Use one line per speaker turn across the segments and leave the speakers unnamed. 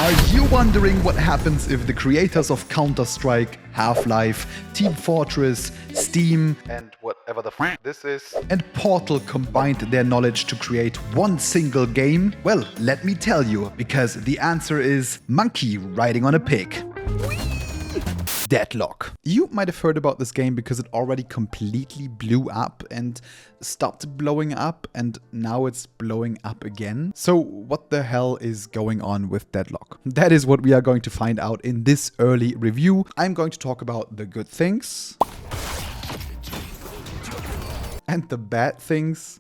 Are you wondering what happens if the creators of Counter-Strike, Half-Life, Team Fortress, Steam, and whatever the f this is, and Portal combined their knowledge to create one single game? Well, let me tell you, because the answer is monkey riding on a pig. Deadlock. You might have heard about this game because it already completely blew up and stopped blowing up, and now it's blowing up again. So what the hell is going on with Deadlock? That is what we are going to find out in this early review. I'm going to talk about the good things and the bad things,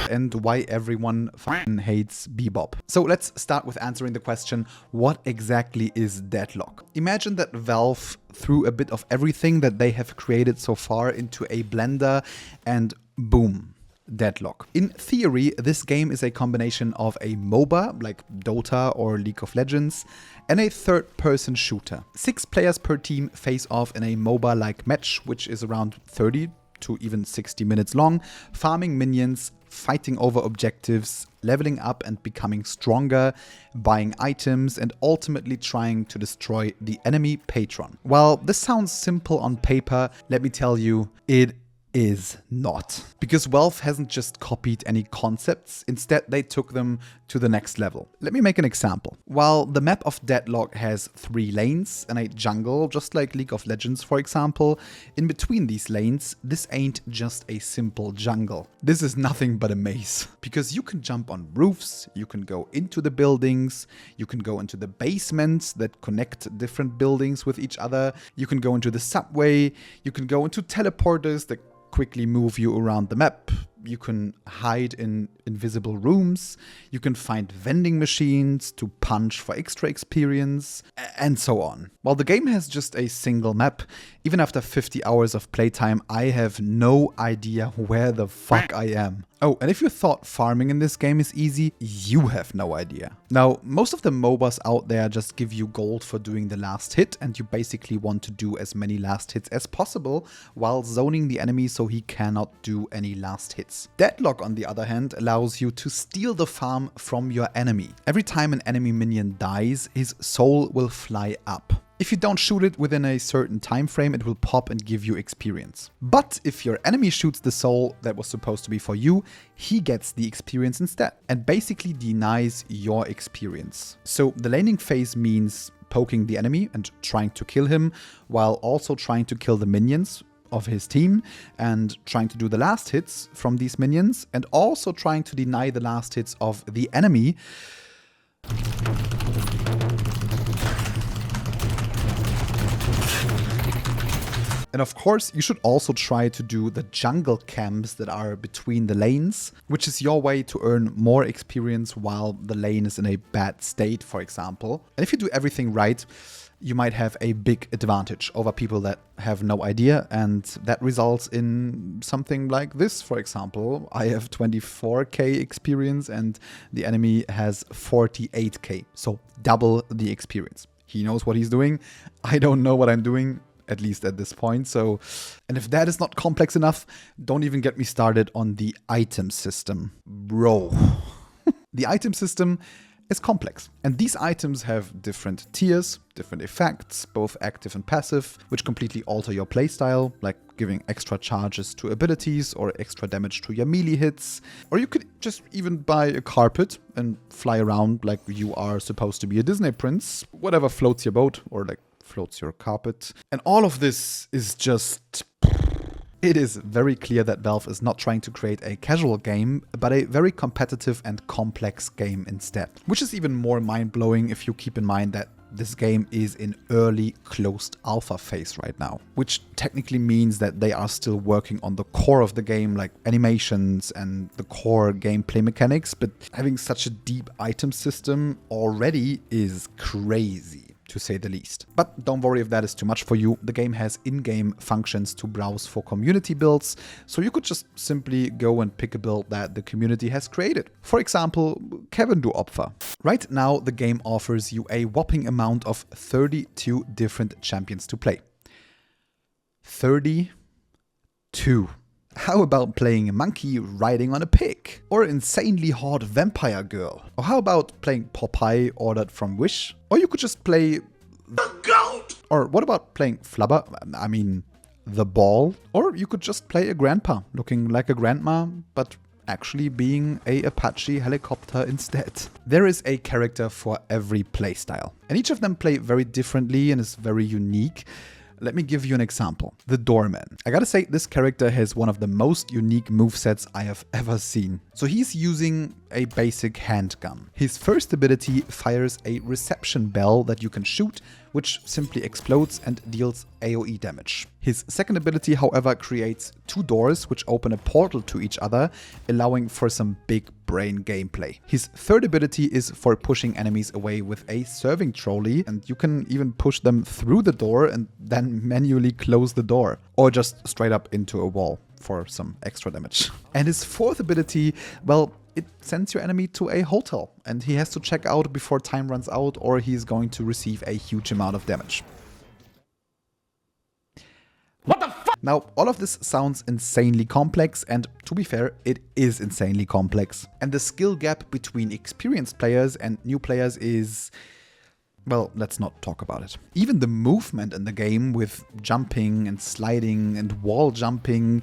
and why everyone fucking hates Bebop. So let's start with answering the question, what exactly is Deadlock? Imagine that Valve threw a bit of everything that they have created so far into a blender and boom, Deadlock. In theory, this game is a combination of a MOBA, like Dota or League of Legends, and a third-person shooter. 6 players per team face off in a MOBA-like match, which is around 30 to even 60 minutes long, farming minions, fighting over objectives, leveling up and becoming stronger, buying items, and ultimately trying to destroy the enemy patron. While this sounds simple on paper, let me tell you, it is not. Because Valve hasn't just copied any concepts, instead they took them to the next level. Let me make an example. While the map of Deadlock has 3 lanes and a jungle, just like League of Legends for example, in between these lanes, this ain't just a simple jungle. This is nothing but a maze. Because you can jump on roofs, you can go into the buildings, you can go into the basements that connect different buildings with each other, you can go into the subway, you can go into teleporters that quickly move you around the map. You can hide in invisible rooms, you can find vending machines to punch for extra experience, and so on. While the game has just a single map, even after 50 hours of playtime, I have no idea where the fuck I am. Oh, and if you thought farming in this game is easy, you have no idea. Now, most of the MOBAs out there just give you gold for doing the last hit, and you basically want to do as many last hits as possible while zoning the enemy so he cannot do any last hits. Deadlock, on the other hand, allows you to steal the farm from your enemy. Every time an enemy minion dies, his soul will fly up. If you don't shoot it within a certain time frame, it will pop and give you experience. But if your enemy shoots the soul that was supposed to be for you, he gets the experience instead and basically denies your experience. So the laning phase means poking the enemy and trying to kill him, while also trying to kill the minions of his team and trying to do the last hits from these minions, and also trying to deny the last hits of the enemy. And of course, you should also try to do the jungle camps that are between the lanes, which is your way to earn more experience while the lane is in a bad state, for example. And if you do everything right, you might have a big advantage over people that have no idea, and that results in something like this, for example. I have 24k experience and the enemy has 48k, so double the experience. He knows what he's doing. I don't know what I'm doing, at least at this point. So, and if that is not complex enough, don't even get me started on the item system. Bro. The item system is complex. And these items have different tiers, different effects, both active and passive, which completely alter your playstyle, like giving extra charges to abilities or extra damage to your melee hits. Or you could just even buy a carpet and fly around like you are supposed to be a Disney prince, whatever floats your boat or like floats your carpet. And all of this is just... It is very clear that Valve is not trying to create a casual game, but a very competitive and complex game instead. Which is even more mind-blowing if you keep in mind that this game is in early closed alpha phase right now. Which technically means that they are still working on the core of the game, like animations and the core gameplay mechanics, but having such a deep item system already is crazy, to say the least. But don't worry if that is too much for you. The game has in-game functions to browse for community builds, so you could just simply go and pick a build that the community has created. For example, Kevin do Opfer. Right now, the game offers you a whopping amount of 32 different champions to play. 32. How about playing a monkey riding on a pig? Or insanely hot vampire girl? Or how about playing Popeye ordered from Wish? Or you could just play the goat! Or what about playing Flubber? I mean, the ball? Or you could just play a grandpa, looking like a grandma, but actually being a Apache helicopter instead. There is a character for every playstyle, and each of them play very differently and is very unique. Let me give you an example. The Doorman. I gotta say, this character has one of the most unique movesets I have ever seen. So he's using a basic handgun. His first ability fires a reception bell that you can shoot, which simply explodes and deals AoE damage. His second ability, however, creates two doors which open a portal to each other, allowing for some big brain gameplay. His third ability is for pushing enemies away with a serving trolley, and you can even push them through the door and then manually close the door, or just straight up into a wall for some extra damage. And his fourth ability, well, it sends your enemy to a hotel, and he has to check out before time runs out, or he's going to receive a huge amount of damage. What the fuck? Now, all of this sounds insanely complex, and to be fair, it is insanely complex. And the skill gap between experienced players and new players is... well, let's not talk about it. Even the movement in the game with jumping and sliding and wall jumping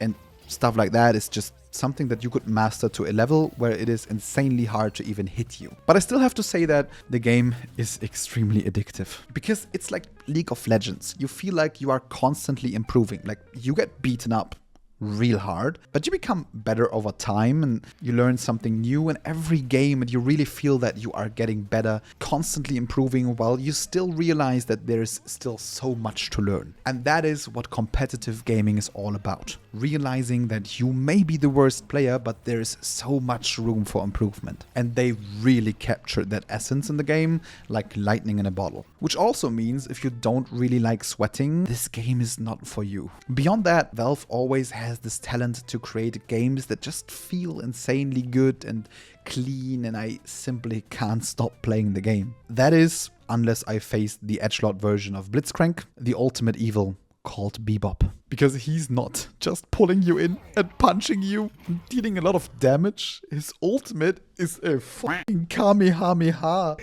and stuff like that is just something that you could master to a level where it is insanely hard to even hit you. But I still have to say that the game is extremely addictive, because it's like League of Legends. You feel like you are constantly improving. Like, you get beaten up real hard, but you become better over time and you learn something new in every game, and you really feel that you are getting better, constantly improving, while you still realize that there's still so much to learn. And that is what competitive gaming is all about. Realizing that you may be the worst player, but there's so much room for improvement. And they really captured that essence in the game like lightning in a bottle. Which also means if you don't really like sweating, this game is not for you. Beyond that, Valve always has this talent to create games that just feel insanely good and clean, and I simply can't stop playing the game. That is, unless I face the edgelord version of Blitzcrank, the ultimate evil called Bebop. Because he's not just pulling you in and punching you and dealing a lot of damage. His ultimate is a fucking Kamehameha.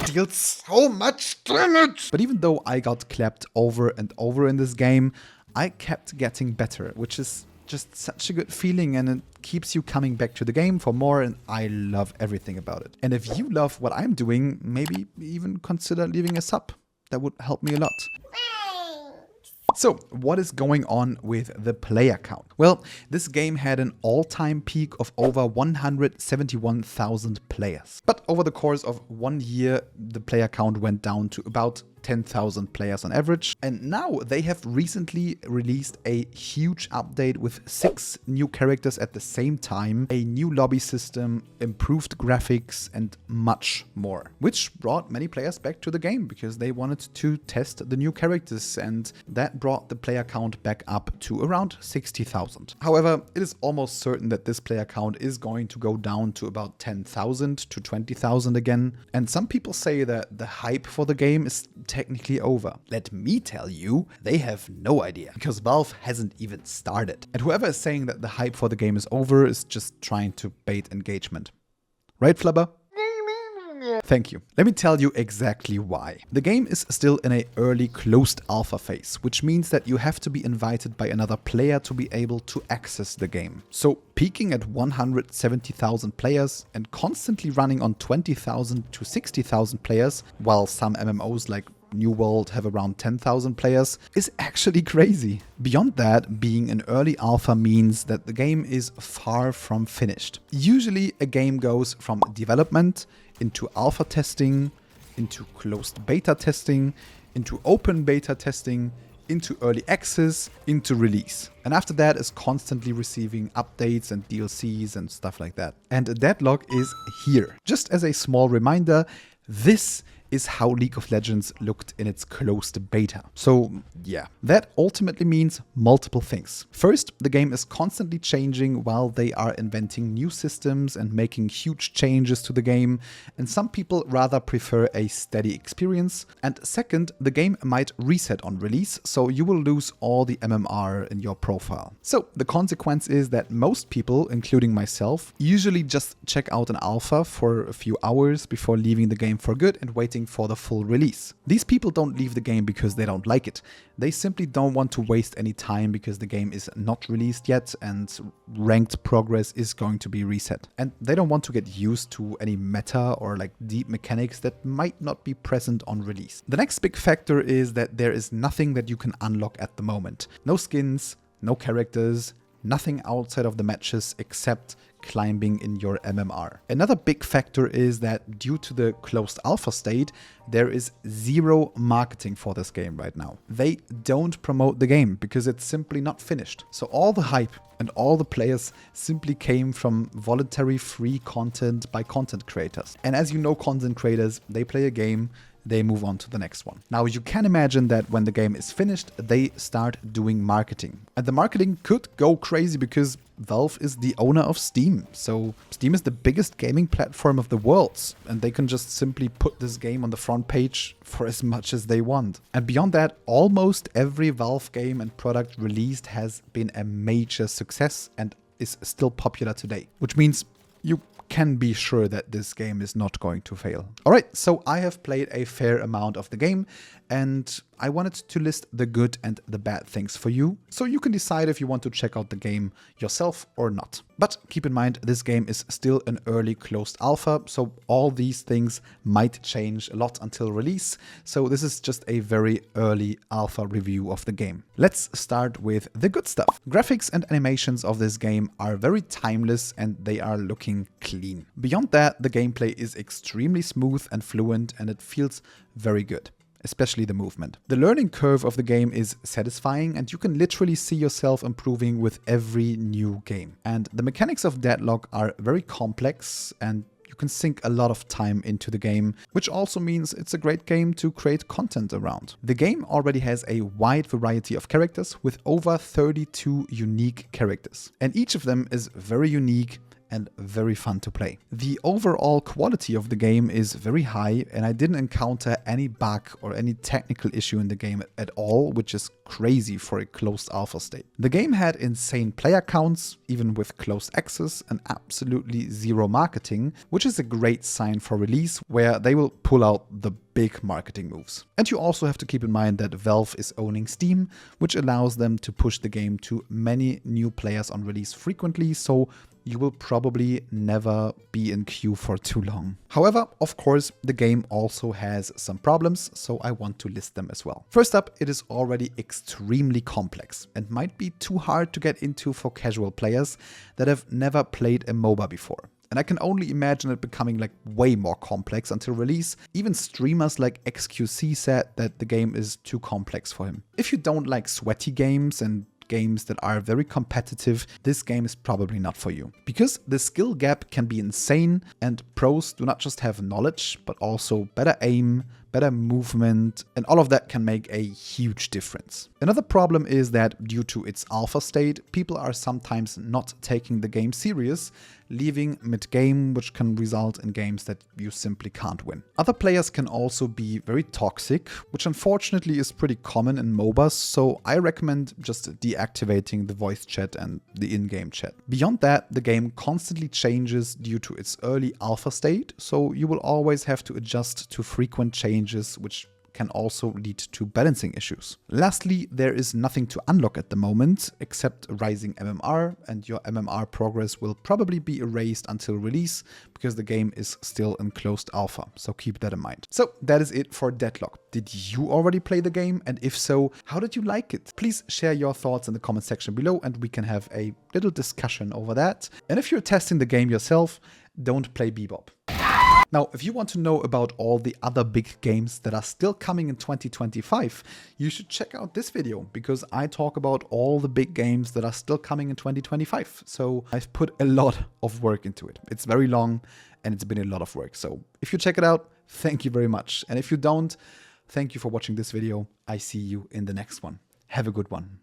Deals so much damage! But even though I got clapped over and over in this game, I kept getting better, which is just such a good feeling, and it keeps you coming back to the game for more, and I love everything about it. And if you love what I'm doing, maybe even consider leaving a sub. That would help me a lot. So, what is going on with the player count? Well, this game had an all-time peak of over 171,000 players. But over the course of 1 year, the player count went down to about 10,000 players on average. And now they have recently released a huge update with 6 new characters at the same time, a new lobby system, improved graphics, and much more. Which brought many players back to the game because they wanted to test the new characters, and that brought the player count back up to around 60,000. However, it is almost certain that this player count is going to go down to about 10,000 to 20,000 again. And some people say that the hype for the game is technically over. Let me tell you, they have no idea, because Valve hasn't even started. And whoever is saying that the hype for the game is over is just trying to bait engagement. Right, Flubber? Thank you. Let me tell you exactly why. The game is still in an early closed alpha phase, which means that you have to be invited by another player to be able to access the game. So peaking at 170,000 players and constantly running on 20,000 to 60,000 players, while some MMOs like New World have around 10,000 players, is actually crazy. Beyond that, being an early alpha means that the game is far from finished. Usually a game goes from development into alpha testing, into closed beta testing, into open beta testing, into early access, into release. And after that is constantly receiving updates and DLCs and stuff like that. And Deadlock is here. Just as a small reminder, this is how League of Legends looked in its closed beta. So yeah, that ultimately means multiple things. First, the game is constantly changing while they are inventing new systems and making huge changes to the game, and some people rather prefer a steady experience. And second, the game might reset on release, so you will lose all the MMR in your profile. So the consequence is that most people, including myself, usually just check out an alpha for a few hours before leaving the game for good and waiting for the full release. These people don't leave the game because they don't like it. They simply don't want to waste any time because the game is not released yet and ranked progress is going to be reset. And they don't want to get used to any meta or like deep mechanics that might not be present on release. The next big factor is that there is nothing that you can unlock at the moment. No skins, no characters, nothing outside of the matches except climbing in your MMR. Another big factor is that due to the closed alpha state, there is zero marketing for this game right now. They don't promote the game because it's simply not finished. So all the hype and all the players simply came from voluntary free content by content creators. And as you know, content creators, they play a game, they move on to the next one. Now you can imagine that when the game is finished, they start doing marketing. And the marketing could go crazy because Valve is the owner of Steam. So Steam is the biggest gaming platform of the world, and they can just simply put this game on the front page for as much as they want. And beyond that, almost every Valve game and product released has been a major success and is still popular today, which means you can be sure that this game is not going to fail. Alright, so I have played a fair amount of the game and I wanted to list the good and the bad things for you, so you can decide if you want to check out the game yourself or not. But keep in mind, this game is still an early closed alpha, so all these things might change a lot until release, so this is just a very early alpha review of the game. Let's start with the good stuff. Graphics and animations of this game are very timeless and they are looking clean. Beyond that, the gameplay is extremely smooth and fluent and it feels very good, especially the movement. The learning curve of the game is satisfying and you can literally see yourself improving with every new game. And the mechanics of Deadlock are very complex and you can sink a lot of time into the game, which also means it's a great game to create content around. The game already has a wide variety of characters with over 32 unique characters, and each of them is very unique and very fun to play. The overall quality of the game is very high and I didn't encounter any bug or any technical issue in the game at all, which is crazy for a closed alpha state. The game had insane player counts, even with closed access, and absolutely zero marketing, which is a great sign for release, where they will pull out the big marketing moves. And you also have to keep in mind that Valve is owning Steam, which allows them to push the game to many new players on release frequently, so you will probably never be in queue for too long. However, of course, the game also has some problems, so I want to list them as well. First up, it is already extremely complex and might be too hard to get into for casual players that have never played a MOBA before. And I can only imagine it becoming like way more complex until release. Even streamers like XQC said that the game is too complex for him. If you don't like sweaty games and games that are very competitive, this game is probably not for you. Because the skill gap can be insane and pros do not just have knowledge, but also better aim, better movement, and all of that can make a huge difference. Another problem is that due to its alpha state, people are sometimes not taking the game serious, leaving mid-game, which can result in games that you simply can't win. Other players can also be very toxic, which unfortunately is pretty common in MOBAs, so I recommend just deactivating the voice chat and the in-game chat. Beyond that, the game constantly changes due to its early alpha state, so you will always have to adjust to frequent changes, which can also lead to balancing issues. Lastly, there is nothing to unlock at the moment except rising MMR, and your MMR progress will probably be erased until release because the game is still in closed alpha, so keep that in mind. So that is it for Deadlock. Did you already play the game? And if so, how did you like it? Please share your thoughts in the comment section below and we can have a little discussion over that. And if you're testing the game yourself, don't play Bebop. Now, if you want to know about all the other big games that are still coming in 2025, you should check out this video because I talk about all the big games that are still coming in 2025. So I've put a lot of work into it. It's very long and it's been a lot of work. So if you check it out, thank you very much. And if you don't, thank you for watching this video. I see you in the next one. Have a good one.